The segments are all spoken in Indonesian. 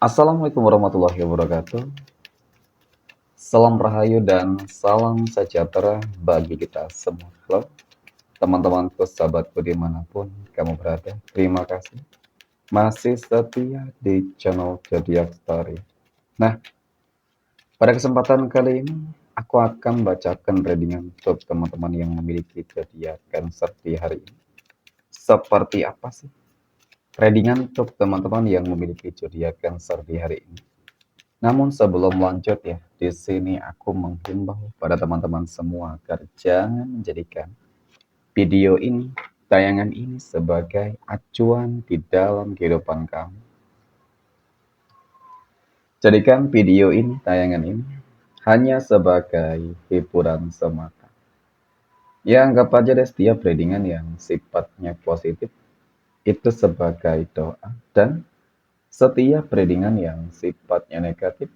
Assalamualaikum warahmatullahi wabarakatuh. Salam rahayu dan salam sejahtera bagi kita semua. Halo, teman-temanku, sahabatku dimanapun kamu berada. Terima kasih masih setia di channel Zodiac Story. Nah, pada kesempatan kali ini aku akan bacakan readingan untuk teman-teman yang memiliki zodiak Cancer di hari ini. Seperti apa sih readingan untuk teman-teman yang memiliki zodiak Cancer di hari ini? Namun sebelum lanjut ya, di sini aku menghimbau pada teman-teman semua agar jangan menjadikan video ini, tayangan ini sebagai acuan di dalam kehidupan kamu. Jadikan video ini, tayangan ini, hanya sebagai hiburan semata. Ya anggap aja deh setiap readingan yang sifatnya positif itu sebagai doa, dan setiap readingan yang sifatnya negatif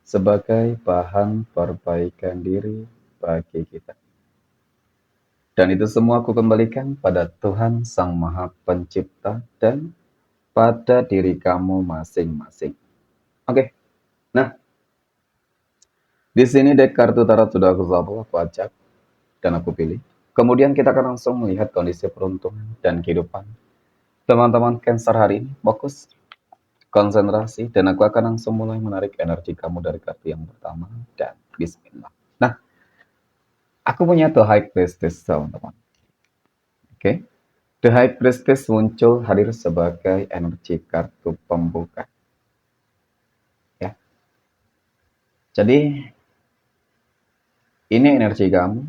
sebagai bahan perbaikan diri bagi kita. Dan itu semua aku kembalikan pada Tuhan Sang Maha Pencipta dan pada diri kamu masing-masing. Oke, nah di sini dek kartu tarot sudah aku acak dan aku pilih. Kemudian kita akan langsung melihat kondisi peruntungan dan kehidupan teman-teman Cancer hari ini. Fokus, konsentrasi, dan aku akan langsung mulai menarik energi kamu dari kartu yang pertama dan bismillah. Nah, aku punya The High Priestess, teman-teman. Oke, The High Priestess muncul hadir sebagai energi kartu pembuka. Ya, jadi ini energi kamu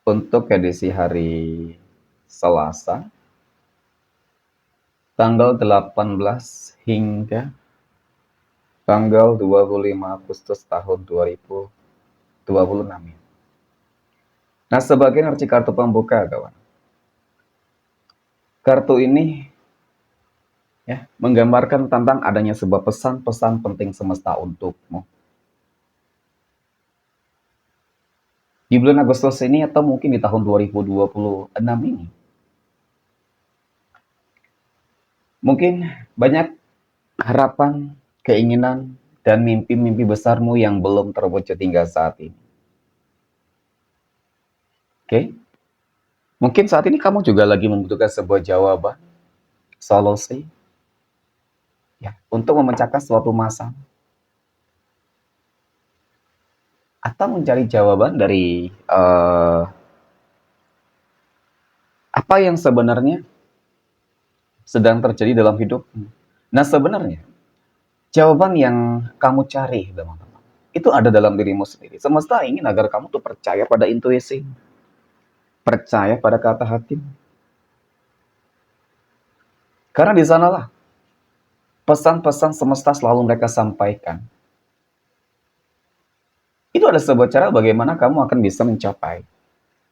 untuk edisi hari Selasa, tanggal 18 hingga tanggal 25 Agustus tahun 2026. Ya. Nah, sebagai energi kartu pembuka, kawan. Kartu ini ya menggambarkan tentang adanya sebuah pesan-pesan penting semesta untukmu. Di bulan Agustus ini atau mungkin di tahun 2026 ini. Mungkin banyak harapan, keinginan, dan mimpi-mimpi besarmu yang belum terwujud hingga saat ini. Oke? Mungkin saat ini kamu juga lagi membutuhkan sebuah jawaban, solusi, ya, untuk memecahkan suatu masalah. Atau mencari jawaban dari apa yang sebenarnya sedang terjadi dalam hidupmu. Nah, sebenarnya jawaban yang kamu cari, teman-teman, itu ada dalam dirimu sendiri. Semesta ingin agar kamu tuh percaya pada intuisi, percaya pada kata hatimu. Karena di sanalah pesan-pesan semesta selalu mereka sampaikan. Itu ada sebuah cara bagaimana kamu akan bisa mencapai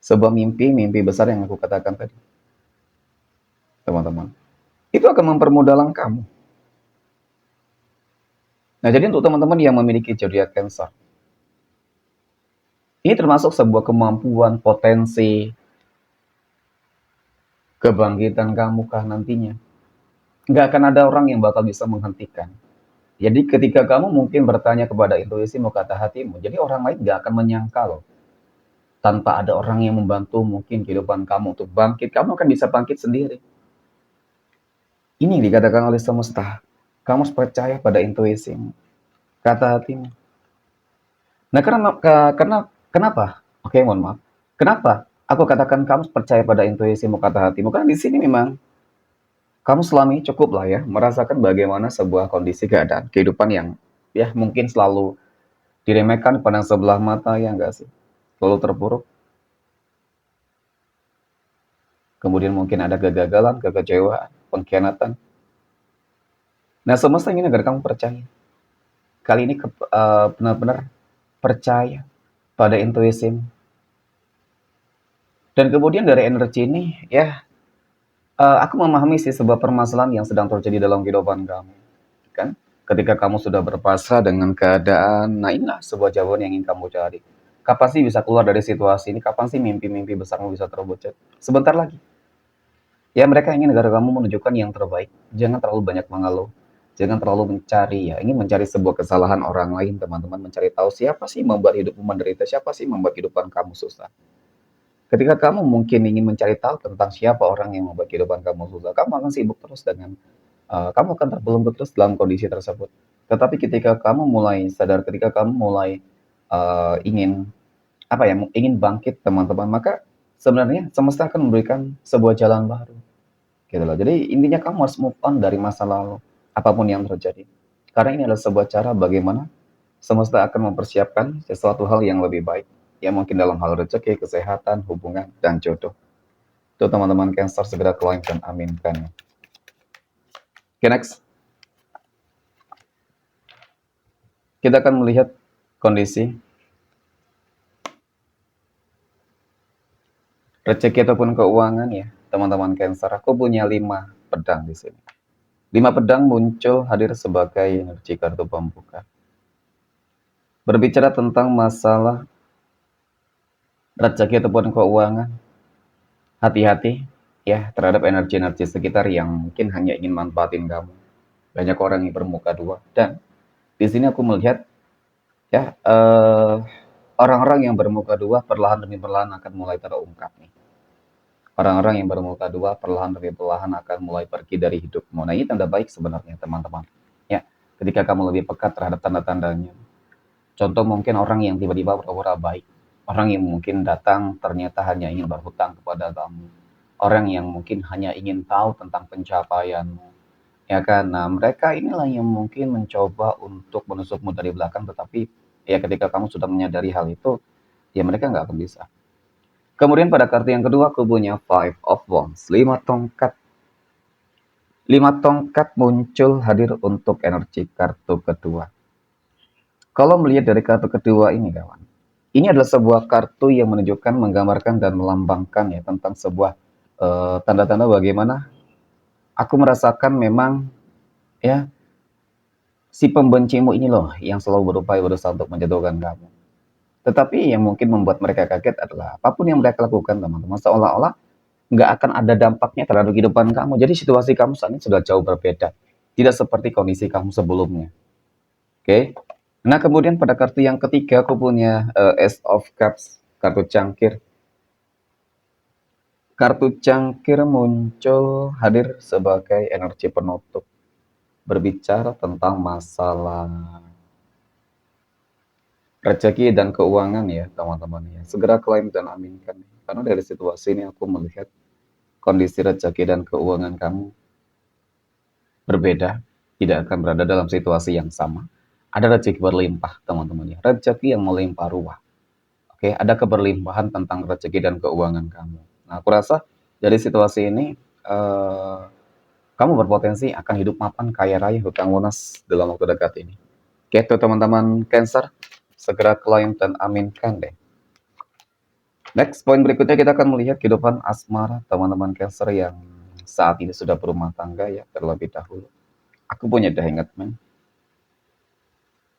sebuah mimpi besar yang aku katakan tadi. Teman-teman, itu akan mempermudah langkahmu. Nah, jadi untuk teman-teman yang memiliki zodiak Cancer, ini termasuk sebuah kemampuan, potensi, kebangkitan kamu kah nantinya. Nggak akan ada orang yang bakal bisa menghentikan. Jadi ketika kamu mungkin bertanya kepada intuisimu, kata hatimu, jadi orang lain nggak akan menyangka loh. Tanpa ada orang yang membantu mungkin kehidupan kamu untuk bangkit, kamu akan bisa bangkit sendiri. Ini yang dikatakan oleh semesta. Kamu harus percaya pada intuisimu, kata hatimu. Nah, kenapa? Oke, mohon maaf. Kenapa aku katakan kamu percaya pada intuisimu, kata hatimu? Karena di sini memang kamu selama ini cukup lah ya merasakan bagaimana sebuah kondisi keadaan kehidupan yang ya mungkin selalu diremehkan, pandang sebelah mata, ya enggak sih? Selalu terpuruk. Kemudian mungkin ada kegagalan, kekecewaan, pengkhianatan. Nah, semesta ingin agar kamu percaya. Kali ini benar-benar percaya pada intuisimu. Dan kemudian dari energi ini, ya, aku memahami sih sebuah permasalahan yang sedang terjadi dalam kehidupan kamu. Kan? Ketika kamu sudah berpasrah dengan keadaan, nah inilah sebuah jawaban yang ingin kamu cari. Kapan sih bisa keluar dari situasi ini? Kapan sih mimpi-mimpi besarmu bisa terwujud? Sebentar lagi. Ya, mereka ingin negara kamu menunjukkan yang terbaik. Jangan terlalu banyak mengeluh. Jangan terlalu mencari ya, ingin mencari sebuah kesalahan orang lain, teman-teman, mencari tahu siapa sih membuat hidupmu menderita, siapa sih membuat kehidupan kamu susah. Ketika kamu mungkin ingin mencari tahu tentang siapa orang yang membuat kehidupan kamu susah, kamu akan sibuk terus dengan kamu akan terbelenggu terus dalam kondisi tersebut. Tetapi ketika kamu mulai sadar, ketika kamu mulai ingin apa ya, ingin bangkit teman-teman, maka sebenarnya semesta akan memberikan sebuah jalan baru, gitu loh. Jadi intinya kamu harus move on dari masa lalu, apapun yang terjadi. Karena ini adalah sebuah cara bagaimana semesta akan mempersiapkan sesuatu hal yang lebih baik. Ya mungkin dalam hal rezeki, kesehatan, hubungan, dan jodoh. Itu teman-teman Cancer segera klaim dan aminkan. Oke, next. Kita akan melihat kondisi rezeki ataupun keuangan ya, teman-teman Cancer. Aku punya 5 pedang di sini. 5 pedang muncul hadir sebagai energi kartu pembuka. Berbicara tentang masalah rezeki ataupun keuangan, hati-hati ya terhadap energi-energi sekitar yang mungkin hanya ingin manfaatin kamu. Banyak orang yang bermuka dua dan di sini aku melihat ya orang-orang yang bermuka dua perlahan demi perlahan akan mulai terungkap nih. Orang-orang yang bermuka dua perlahan demi perlahan akan mulai pergi dari hidupmu. Nah, ini tanda baik sebenarnya, teman-teman. Ya, ketika kamu lebih peka terhadap tanda-tandanya. Contoh mungkin orang yang tiba-tiba pura-pura baik. Orang yang mungkin datang ternyata hanya ingin berhutang kepada kamu. Orang yang mungkin hanya ingin tahu tentang pencapaianmu. Ya kan? Nah, mereka inilah yang mungkin mencoba untuk menusukmu dari belakang, tetapi ya ketika kamu sudah menyadari hal itu, ya mereka nggak akan bisa. Kemudian pada kartu yang kedua aku punya Five of Wands, 5 tongkat. 5 tongkat muncul hadir untuk energi kartu kedua. Kalau melihat dari kartu kedua ini kawan, ini adalah sebuah kartu yang menunjukkan, menggambarkan dan melambangkan ya tentang sebuah tanda-tanda bagaimana aku merasakan memang ya si pembencimu ini loh yang selalu berupaya berusaha untuk menjatuhkan kamu. Tetapi yang mungkin membuat mereka kaget adalah apapun yang mereka lakukan teman-teman seolah-olah nggak akan ada dampaknya terhadap kehidupan kamu. Jadi situasi kamu saat ini sudah jauh berbeda. Tidak seperti kondisi kamu sebelumnya. Oke. Okay? Nah, kemudian pada kartu yang ketiga aku punya Ace of Cups, kartu cangkir. Kartu cangkir muncul hadir sebagai energi penutup. Berbicara tentang masalah rezeki dan keuangan ya, teman-teman ya. Segera klaim dan aminkan. Karena dari situasi ini aku melihat kondisi rezeki dan keuangan kamu berbeda, tidak akan berada dalam situasi yang sama. Ada rezeki berlimpah, teman-teman ya. Rezeki yang melimpah ruah. Oke, ada keberlimpahan tentang rezeki dan keuangan kamu. Nah, aku rasa dari situasi ini eh, kamu berpotensi akan hidup mapan, kaya raya, hutang lunas dalam waktu dekat ini. Oke, tuh teman-teman Cancer, segera klaim dan aminkan deh. Next, poin berikutnya kita akan melihat kehidupan asmara teman-teman Cancer yang saat ini sudah berumah tangga ya terlebih dahulu. Aku punya The Hanged Man.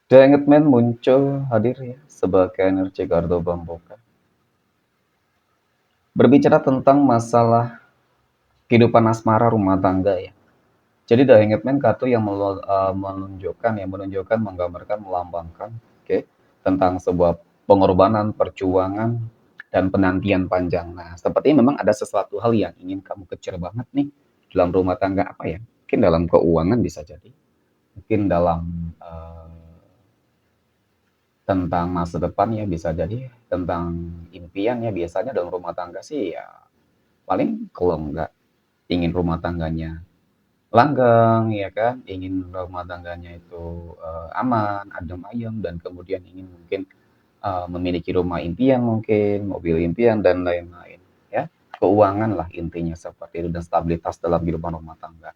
The Hanged Man muncul hadir ya sebagai energi kartu pembuka. Berbicara tentang masalah kehidupan asmara rumah tangga ya. Jadi The Hanged Man kartu yang menunjukkan ya, menunjukkan, menggambarkan, melambangkan, oke, tentang sebuah pengorbanan, perjuangan, dan penantian panjang. Nah, sepertinya memang ada sesuatu hal yang ingin kamu kejar banget nih dalam rumah tangga apa ya? Mungkin dalam keuangan bisa jadi, mungkin dalam tentang masa depan ya bisa jadi, tentang impian ya biasanya dalam rumah tangga sih ya paling kalau nggak ingin rumah tangganya langgeng ya kan, ingin rumah tangganya itu aman, adem ayem dan kemudian ingin mungkin memiliki rumah impian mungkin, mobil impian dan lain-lain ya. Keuangan lah intinya seperti itu dan stabilitas dalam kehidupan rumah tangga.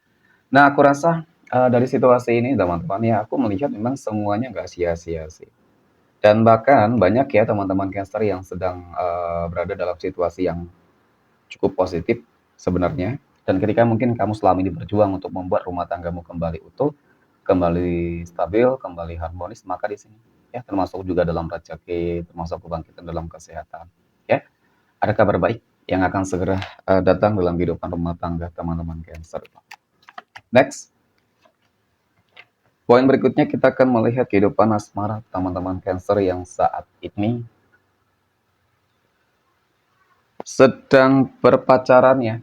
Nah, aku rasa dari situasi ini teman-teman ya aku melihat memang semuanya nggak sia-sia sih. Dan bahkan banyak ya teman-teman Cancer yang sedang berada dalam situasi yang cukup positif sebenarnya. Dan ketika mungkin kamu selama ini berjuang untuk membuat rumah tanggamu kembali utuh, kembali stabil, kembali harmonis, maka di sini ya termasuk juga dalam rezeki, termasuk kebangkitan dalam kesehatan. Ya, ada kabar baik yang akan segera datang dalam kehidupan rumah tangga teman-teman Cancer. Next, Poin berikutnya kita akan melihat kehidupan asmara teman-teman Cancer yang saat ini sedang berpacaran ya.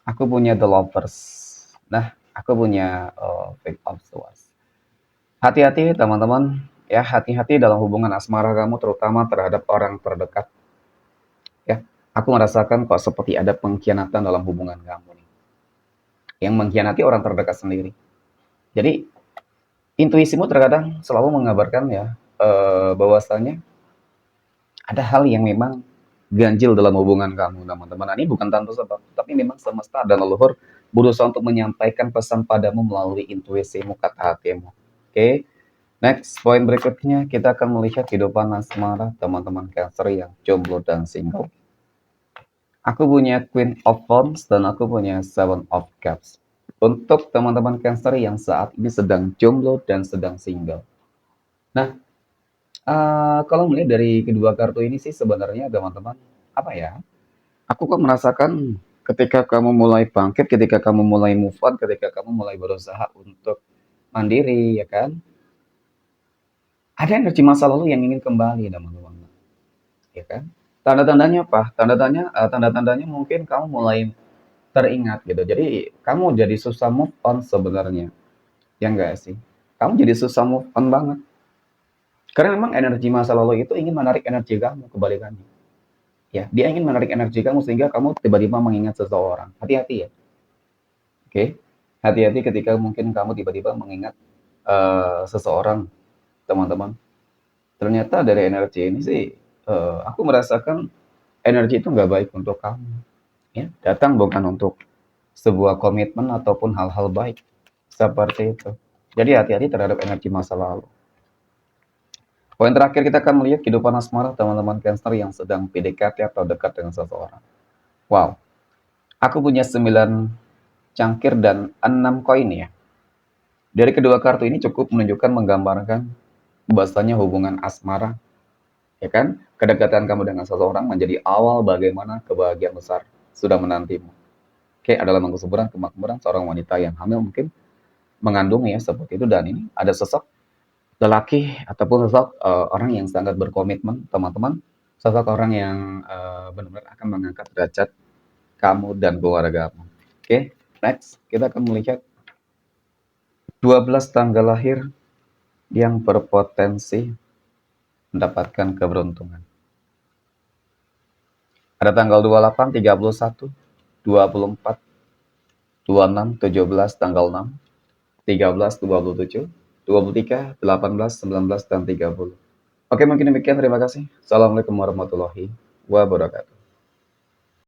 Aku punya The Lovers. Nah, aku punya Page of Swords. Hati-hati teman-teman, ya hati-hati dalam hubungan asmara kamu terutama terhadap orang terdekat. Ya, aku merasakan kok seperti ada pengkhianatan dalam hubungan kamu nih. Yang mengkhianati orang terdekat sendiri. Jadi intuisimu terkadang selalu mengabarkan ya bahwasanya ada hal yang memang ganjil dalam hubungan kamu, teman-teman. Nah, ini bukan tanpa sebab, tapi memang semesta dan leluhur berusaha untuk menyampaikan pesan padamu melalui intuisimu, kata hatimu. Oke, next poin berikutnya kita akan melihat kehidupan asmara teman-teman Cancer yang jomblo dan single. Aku punya Queen of Wands dan aku punya Seven of Cups. Untuk teman-teman Cancer yang saat ini sedang jomblo dan sedang single. Nah, kalau melihat dari kedua kartu ini sih sebenarnya teman-teman, apa ya, aku kok merasakan ketika kamu mulai bangkit, ketika kamu mulai move on, ketika kamu mulai berusaha untuk mandiri, ya kan? Ada energi masa lalu yang ingin kembali, teman-teman, ya kan? Tanda-tandanya apa? Tanda-tandanya mungkin kamu mulai teringat gitu. Jadi kamu jadi susah move on sebenarnya, ya enggak sih? Kamu jadi susah move on banget. Karena memang energi masa lalu itu ingin menarik energi kamu kebalikannya. Ya, dia ingin menarik energi kamu sehingga kamu tiba-tiba mengingat seseorang. Hati-hati ya. Oke. Hati-hati ketika mungkin kamu tiba-tiba mengingat seseorang, teman-teman. Ternyata dari energi ini sih aku merasakan energi itu nggak baik untuk kamu. Ya, datang bukan untuk sebuah komitmen ataupun hal-hal baik seperti itu. Jadi hati-hati terhadap energi masa lalu. Poin terakhir kita akan melihat kehidupan asmara teman-teman Cancer yang sedang PDKT atau dekat dengan seseorang. Wow, aku punya 9 cangkir dan 6 koin ya. Dari kedua kartu ini cukup menunjukkan menggambarkan bahwasanya hubungan asmara, ya kan? Kedekatan kamu dengan seseorang menjadi awal bagaimana kebahagiaan besar sudah menantimu. Oke, adalah kemakmuran seorang wanita yang hamil mungkin mengandung ya seperti itu, dan ini ada sosok lelaki ataupun sosok orang yang sangat berkomitmen, teman-teman. Sosok orang yang benar-benar akan mengangkat derajat kamu dan keluargamu. Oke, next kita akan melihat 12 tanggal lahir yang berpotensi mendapatkan keberuntungan. Ada tanggal 28, 31, 24, 26, 17, tanggal 6, 13, 27, 23, 18, 19, dan 30. Oke, mungkin demikian. Terima kasih. Assalamualaikum warahmatullahi wabarakatuh.